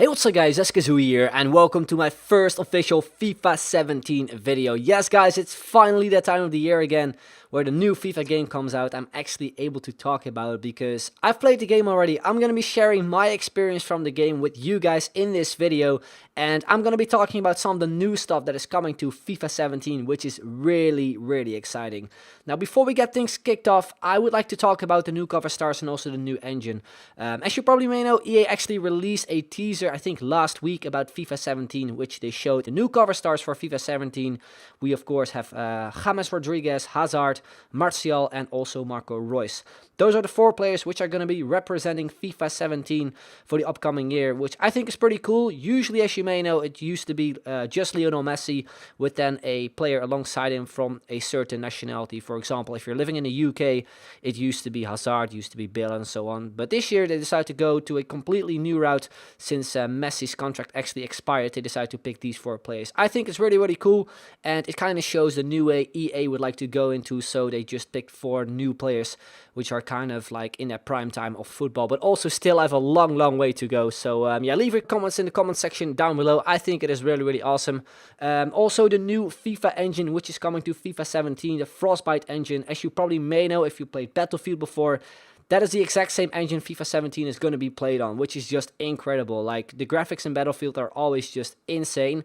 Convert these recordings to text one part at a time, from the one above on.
Hey, what's up guys, Eskazoo here, and welcome to my first official FIFA 17 video. Yes guys, it's finally that time of the year again where the new FIFA game comes out. I'm actually able to talk about it because I've played the game already. I'm going to be sharing my experience from the game with you guys in this video, and I'm going to be talking about some of the new stuff that is coming to FIFA 17, which is really exciting. Now, before we get things kicked off, I would like to talk about the new cover stars and also the new engine. As you probably may know, EA actually released a teaser, I think last week, about FIFA 17, which they showed the new cover stars for FIFA 17. We of course have James Rodriguez, Hazard, Martial, and also Marco Reus. Those are the 4 players which are going to be representing FIFA 17 for the upcoming year, which I think is pretty cool. Usually, as you may know, it used to be just Lionel Messi with then a player alongside him from a certain nationality. For example, if you're living in the UK, it used to be Hazard, used to be Bale, and so on. But this year they decided to go to a completely new route since Messi's contract actually expired. They decided to pick these 4 players. I think it's really cool, and it kind of shows the new way EA would like to go into, so they just picked 4 new players which are kind of like in that prime time of football, but also still have a long way to go. So yeah, leave your comments in the comment section down below. I think it is really awesome. Also the new FIFA engine which is coming to FIFA 17, the Frostbite engine. As you probably may know if you played Battlefield before, that is the exact same engine FIFA 17 is going to be played on, which is just incredible. Like, the graphics in Battlefield are always just insane.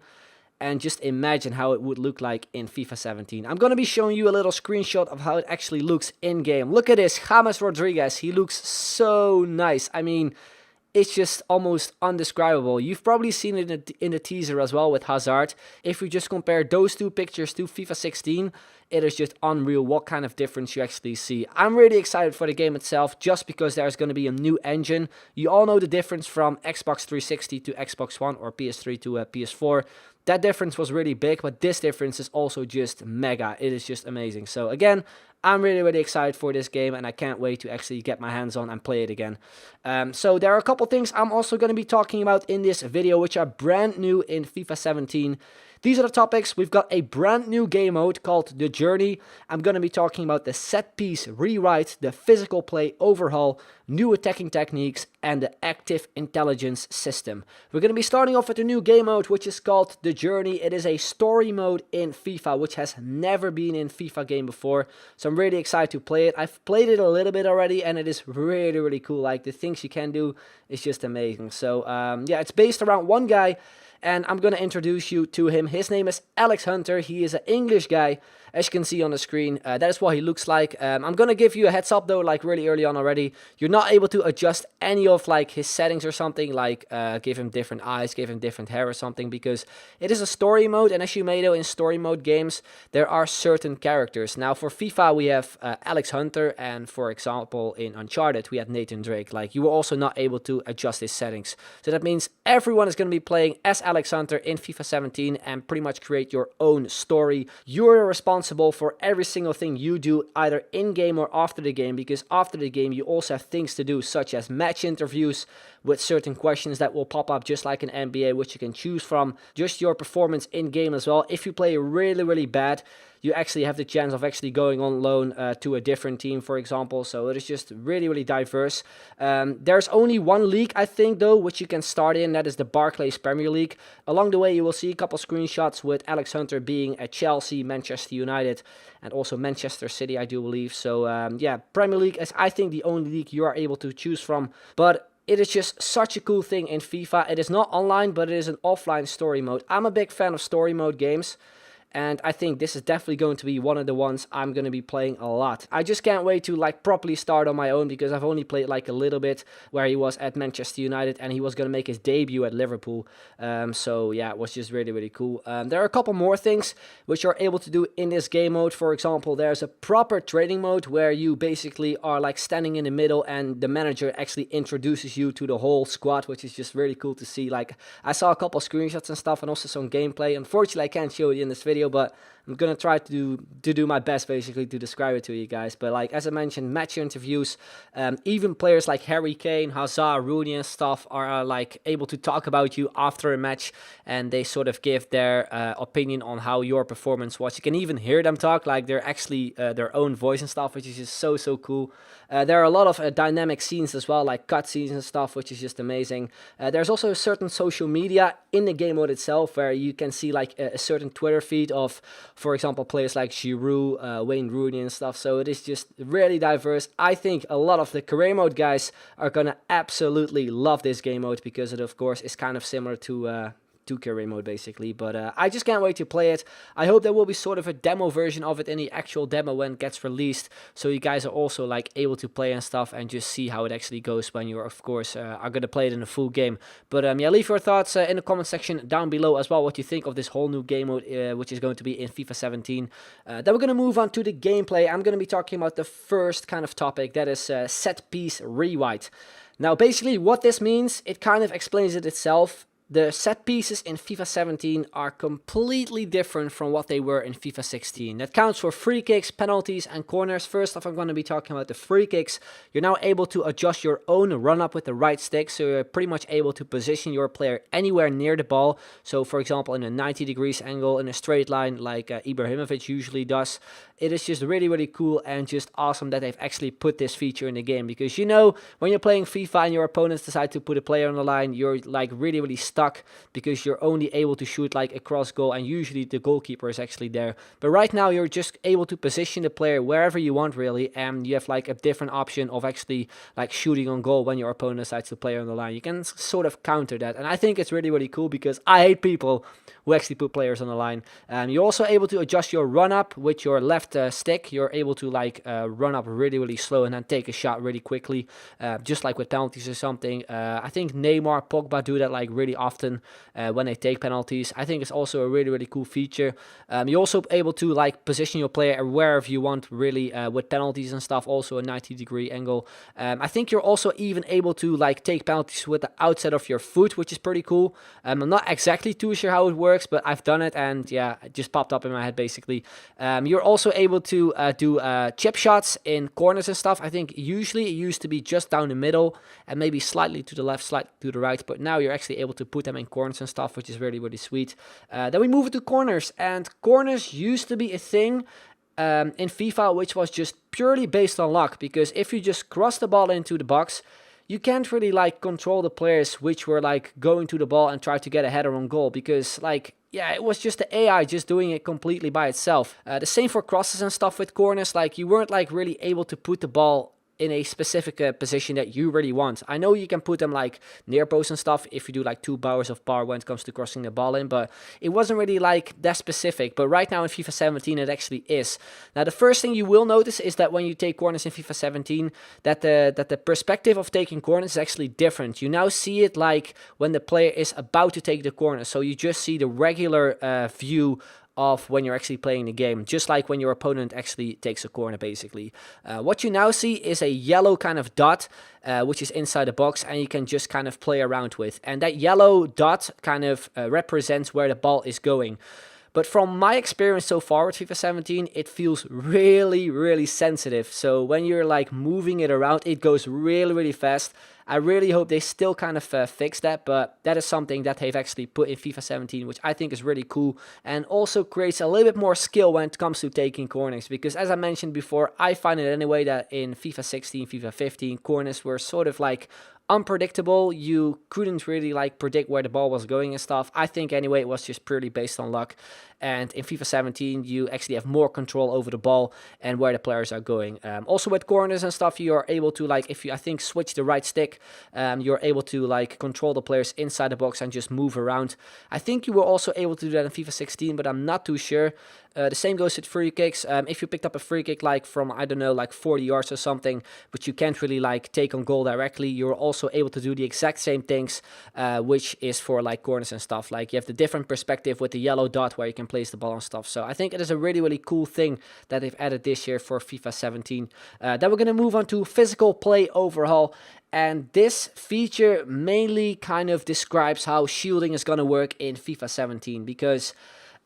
And just imagine how it would look like in FIFA 17. I'm going to be showing you a little screenshot of how it actually looks in-game. Look at this, James Rodriguez. He looks so nice. I mean, it's just almost undescribable. You've probably seen it in the teaser as well with Hazard. If we just compare those 2 pictures to FIFA 16, it is just unreal what kind of difference you actually see. I'm really excited for the game itself just because there's going to be a new engine. You all know the difference from Xbox 360 to Xbox One or PS3 to PS4. That difference was really big, but this difference is also just mega. It is just amazing. So again, I'm really excited for this game, and I can't wait to actually get my hands on and play it again. So there are a couple things I'm also going to be talking about in this video, which are brand new in FIFA 17. These are the topics. We've got a brand new game mode called The Journey. I'm going to be talking about the set piece rewrite, the physical play overhaul, new attacking techniques, and the active intelligence system. We're going to be starting off with the new game mode, which is called The Journey. It is a story mode in FIFA, which has never been in FIFA game before. So I'm really excited to play it. I've played it a little bit already, and it is really cool. Like, the things you can do is just amazing. So yeah, it's based around one guy, and I'm going to introduce you to him. His name is Alex Hunter. He is an English guy, as you can see on the screen. That is what he looks like. I'm going to give you a heads up though, like really early on already. You're not able to adjust any of like his settings or something, like give him different eyes, give him different hair or something, because it is a story mode, and as you may know, in story mode games, there are certain characters. Now for FIFA, we have Alex Hunter, and for example, in Uncharted, we had Nathan Drake. Like, you were also not able to adjust his settings. So that means everyone is going to be playing as Alex Hunter in FIFA 17 and pretty much create your own story. You're responsible for every single thing you do, either in-game or after the game, because after the game you also have things to do, such as match interviews with certain questions that will pop up just like an NBA, which you can choose from. Just your performance in-game as well. If you play really bad, you actually have the chance of actually going on loan to a different team, for example. So it is just really diverse. There's only one league, I think, though, which you can start in. That is the Barclays Premier League. Along the way, you will see a couple screenshots with Alex Hunter being at Chelsea, Manchester United, and also Manchester City, I do believe. So yeah, Premier League is, I think, the only league you are able to choose from. But it is just such a cool thing in FIFA. It is not online, but it is an offline story mode. I'm a big fan of story mode games, and I think this is definitely going to be one of the ones I'm going to be playing a lot. I just can't wait to like properly start on my own, because I've only played like a little bit where he was at Manchester United and he was going to make his debut at Liverpool. So yeah, it was just really cool. There are a couple more things which you're able to do in this game mode. For example, there's a proper training mode where you basically are like standing in the middle and the manager actually introduces you to the whole squad, which is just really cool to see. Like, I saw a couple screenshots and stuff and also some gameplay. Unfortunately, I can't show it in this video, video, but I'm gonna try to do my best basically to describe it to you guys. But like as I mentioned, match interviews, even players like Harry Kane, Hazard, Rooney and stuff are like able to talk about you after a match, and they sort of give their opinion on how your performance was. You can even hear them talk, like they're actually their own voice and stuff, which is just so cool. There are a lot of dynamic scenes as well, like cutscenes and stuff, which is just amazing. There's also a certain social media in the game mode itself where you can see like a certain Twitter feed of, for example, players like Giroud, Wayne Rooney and stuff. So it is just really diverse. I think a lot of the career mode guys are gonna absolutely love this game mode because it, of course, is kind of similar to career mode basically. But I just can't wait to play it. I hope there will be sort of a demo version of it in the actual demo when it gets released, so you guys are also like able to play and stuff and just see how it actually goes when you're, of course, are gonna play it in a full game. But yeah, leave your thoughts in the comment section down below as well, what you think of this whole new game mode, which is going to be in FIFA 17. Then we're gonna move on to the gameplay. I'm gonna be talking about the first kind of topic, that is set piece rewrite. Now basically what this means, it kind of explains it itself. The set pieces in FIFA 17 are completely different from what they were in FIFA 16. That counts for free kicks, penalties and corners. First off, I'm going to be talking about the free kicks. You're now able to adjust your own run up with the right stick, so you're pretty much able to position your player anywhere near the ball. So for example, in a 90 degrees angle, in a straight line like Ibrahimovic usually does. It is just really cool and just awesome that they've actually put this feature in the game, because you know, when you're playing FIFA and your opponents decide to put a player on the line, you're like really stuck because you're only able to shoot like a cross goal, and usually the goalkeeper is actually there. But right now you're just able to position the player wherever you want really, and you have like a different option of actually like shooting on goal when your opponent decides to play on the line. You can sort of counter that, and I think it's really cool because I hate people who actually put players on the line. You're also able to adjust your run up with your left stick. You're able to like run up really slow and then take a shot really quickly, just like with penalties or something. I think Neymar, Pogba do that like really often when they take penalties. I think it's also a really cool feature. You're also able to like position your player wherever you want really with penalties and stuff, also a 90-degree angle. I think you're also even able to like take penalties with the outside of your foot, which is pretty cool. I'm not exactly too sure how it works, but I've done it and yeah, it just popped up in my head basically. You're also able to do chip shots in corners and stuff. I think usually it used to be just down the middle and maybe slightly to the left, slightly to the right, but now you're actually able to put them in corners and stuff, which is really sweet. Then we move it to corners, and corners used to be a thing in FIFA which was just purely based on luck, because if you just cross the ball into the box, you can't really like control the players which were like going to the ball and try to get a header on goal, because like, yeah, it was just the AI just doing it completely by itself. The same for crosses and stuff with corners. Like, you weren't like really able to put the ball in a specific position that you really want. I know you can put them like near post and stuff if you do like 2 bars of bar when it comes to crossing the ball in, but it wasn't really like that specific. But right now in FIFA 17 it actually is. Now the first thing you will notice is that when you take corners in FIFA 17, that the perspective of taking corners is actually different. You now see it like when the player is about to take the corner, so you just see the regular view of when you're actually playing the game, just like when your opponent actually takes a corner basically. What you now see is a yellow kind of dot, which is inside the box, and you can just kind of play around with. And that yellow dot kind of represents where the ball is going. But from my experience so far with FIFA 17, it feels really sensitive. So when you're like moving it around, it goes really fast. I really hope they still kind of fix that, but that is something that they've actually put in FIFA 17, which I think is really cool, and also creates a little bit more skill when it comes to taking corners, because as I mentioned before, I find it anyway that in FIFA 16, FIFA 15, corners were sort of like unpredictable. You couldn't really like predict where the ball was going and stuff. I think anyway it was just purely based on luck. And in FIFA 17 you actually have more control over the ball and where the players are going. Also with corners and stuff, you are able to like, if you I think switch the right stick, you're able to like control the players inside the box and just move around. I think you were also able to do that in FIFA 16, but I'm not too sure. The same goes with free kicks. If you picked up a free kick like from, I don't know, like 40 yards or something, but you can't really like take on goal directly, you're also able to do the exact same things, which is for like corners and stuff. Like you have the different perspective with the yellow dot where you can place the ball and stuff. So I think it is a really cool thing that they've added this year for FIFA 17. Then we're going to move on to physical play overhaul. And this feature mainly kind of describes how shielding is going to work in FIFA 17, because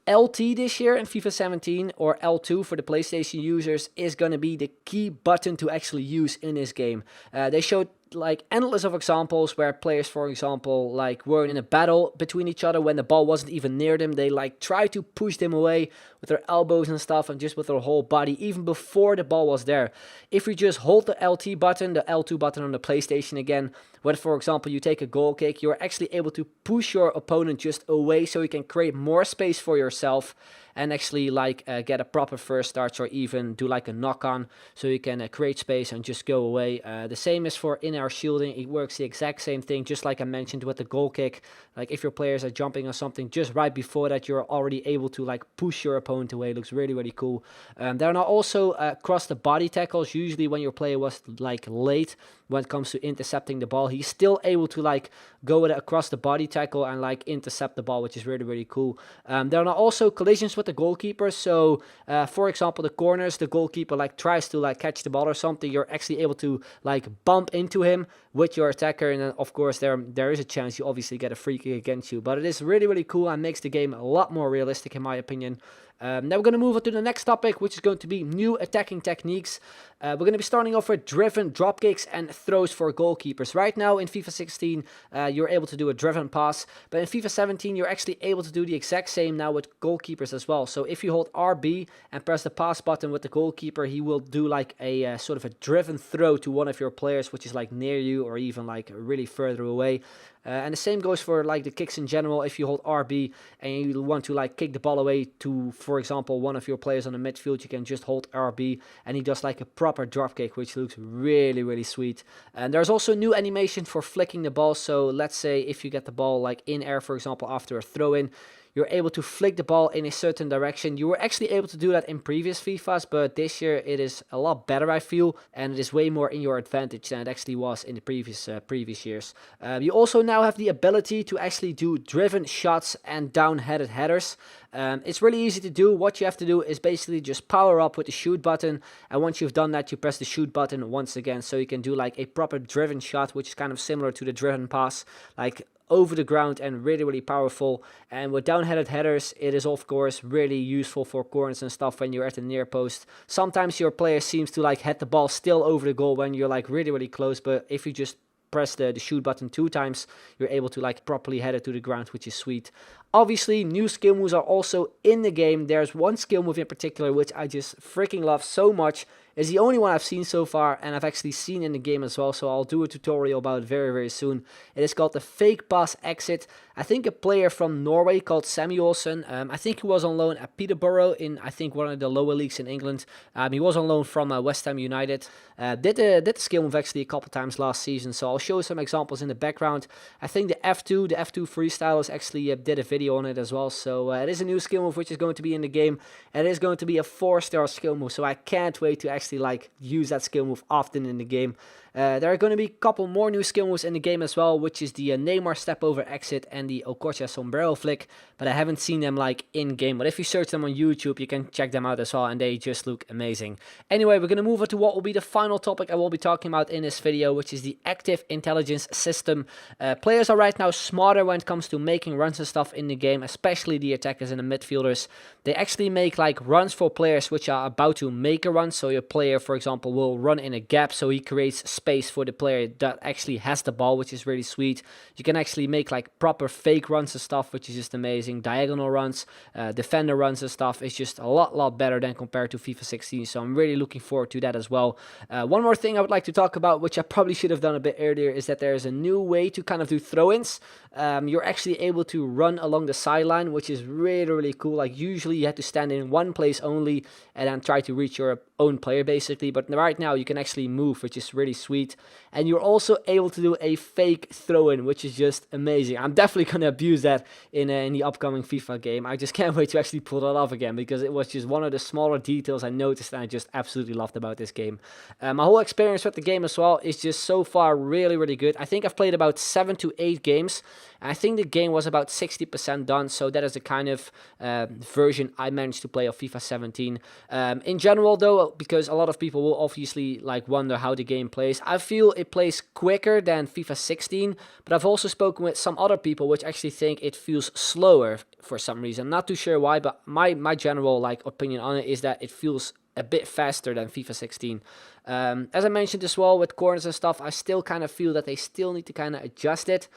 LT this year in FIFA 17, or L2 for the PlayStation users, is going to be the key button to actually use in this game. They showed like endless of examples where players, for example, like were in a battle between each other when the ball wasn't even near them. They like try to push them away with their elbows and stuff, and just with their whole body even before the ball was there. If you just hold the LT button, the L2 button on the PlayStation again, when for example you take a goal kick, you're actually able to push your opponent just away, so you can create more space for yourself and actually like get a proper first touch, or even do like a knock on, so you can create space and just go away. The same is for in-air shielding. It works the exact same thing, just like I mentioned with the goal kick. Like if your players are jumping or something, just right before that, you're already able to like push your opponent away. It looks really, really cool. There are now also across the body tackles. Usually when your player was like late when it comes to intercepting the ball, he's still able to like go with it across the body tackle and like intercept the ball, which is really, really cool. There are now also collisions with the goalkeeper. So for example, the corners, the goalkeeper like tries to like catch the ball or something, you're actually able to like bump into him with your attacker, and then of course there is a chance you obviously get a free kick against you. But it is really, really cool and makes the game a lot more realistic in my opinion. Now we're going to move on to the next topic, which is going to be new attacking techniques. We're going to be starting off with driven drop kicks and throws for goalkeepers. Right now in FIFA 16, you're able to do a driven pass, but in FIFA 17, you're actually able to do the exact same now with goalkeepers as well. So if you hold RB and press the pass button with the goalkeeper, he will do like a sort of a driven throw to one of your players, which is like near you or even like really further away. And the same goes for like the kicks in general. If you hold RB and you want to like kick the ball away to, for example, one of your players on the midfield, you can just hold RB and he does like a proper drop kick, which looks really, really sweet. And there's also new animation for flicking the ball. So let's say if you get the ball like in air, for example, after a throw in, you're able to flick the ball in a certain direction. You were actually able to do that in previous FIFAs, but this year it is a lot better, I feel, and it is way more in your advantage than it actually was in the previous years. You also now have the ability to actually do driven shots and down-headed headers. It's really easy to do. What you have to do is basically just power up with the shoot button, and once you've done that, you press the shoot button once again, so you can do like a proper driven shot, which is kind of similar to the driven pass, like over the ground, and really, really powerful. And with down-headed headers, it is of course really useful for corners and stuff when you're at the near post. Sometimes your player seems to like head the ball still over the goal when you're like really, really close, but if you just press the shoot button 2 times, you're able to like properly head it to the ground, which is sweet. Obviously, new skill moves are also in the game. There's one skill move in particular which I just freaking love so much. It's the only one I've seen so far, and I've actually seen in the game as well, so I'll do a tutorial about it very, very soon. It is called the fake pass exit. I think a player from Norway called Samuelson, I think he was on loan at Peterborough in, I think, one of the lower leagues in England. He was on loan from West Ham United. Did the skill move actually a couple times last season, so I'll show some examples in the background. I think the F2 freestylers actually did a video on it as well, so it is a new skill move which is going to be in the game, and it is going to be a 4-star skill move, so I can't wait to actually like use that skill move often in the game. There are going to be a couple more new skill moves in the game as well, which is the Neymar step over exit and the Okocha sombrero flick, but I haven't seen them like in game. But if you search them on YouTube, you can check them out as well, and they just look amazing. Anyway, we're going to move on to what will be the final topic I will be talking about in this video, which is the active intelligence system. Players are right now smarter when it comes to making runs and stuff in the game, especially the attackers and the midfielders. They actually make like runs for players which are about to make a run. So your player, for example, will run in a gap, so he creates space for the player that actually has the ball, which is really sweet. You can actually make like proper fake runs and stuff, which is just amazing. Diagonal runs, defender runs and stuff. It's just a lot better than compared to FIFA 16, so I'm really looking forward to that as well. One more thing I would like to talk about, which I probably should have done a bit earlier, is that there is a new way to kind of do throw-ins. You're actually able to run along the sideline, which is really cool. Like usually you have to stand in one place only and then try to reach your own player basically, but right now you can actually move, which is really sweet. And you're also able to do a fake throw-in, which is just amazing. I'm definitely going to abuse that in the upcoming FIFA game. I just can't wait to actually pull that off again, because it was just one of the smaller details I noticed and I just absolutely loved about this game. My whole experience with the game as well is just so far really good. I think I've played about 7 to 8 games. I think the game was about 60% done, so that is the kind of version I managed to play of FIFA 17. In general though, because a lot of people will obviously like wonder how the game plays, I feel it plays quicker than FIFA 16, but I've also spoken with some other people which actually think it feels slower for some reason. I'm not too sure why, but my general like opinion on it is that it feels a bit faster than FIFA 16. As I mentioned as well with corners and stuff, I still kind of feel that they still need to kind of adjust it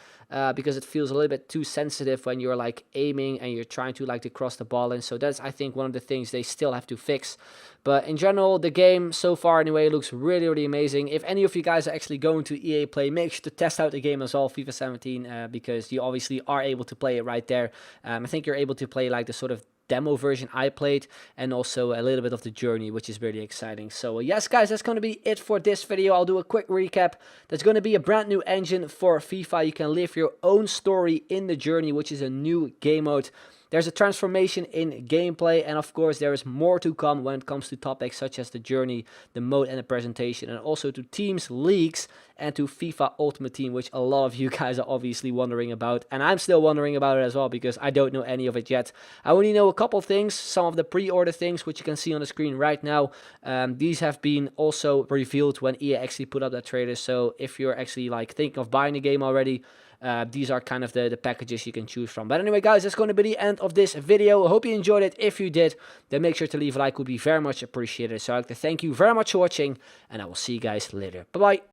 because it feels a little bit too sensitive when you're like aiming and you're trying to like to cross the ball in. So that's, I think, one of the things they still have to fix. But in general, the game so far anyway looks really, really amazing. If any of you guys are actually going to EA Play, make sure to test out the game as well, FIFA 17, because you obviously are able to play it right there. I think you're able to play like the sort of demo version I played, and also a little bit of the journey, which is really exciting. So yes guys, that's going to be it for this video. I'll do a quick recap. There's going to be a brand new engine for FIFA. You can live your own story in the journey, which is a new game mode. There's a transformation in gameplay, and of course there is more to come when it comes to topics such as the journey, the mode and the presentation, and also to teams, leagues, and to FIFA Ultimate Team, which a lot of you guys are obviously wondering about, and I'm still wondering about it as well because I don't know any of it yet. I only know a couple things, some of the pre-order things, which you can see on the screen right now. These have been also revealed when EA actually put up that trailer, so if you're actually like thinking of buying the game already, these are kind of the packages you can choose from. But anyway guys, that's going to be the end of this video. I hope you enjoyed it. If you did, then make sure to leave a like, would be very much appreciated. So I'd like to thank you very much for watching, and I will see you guys later. Bye bye.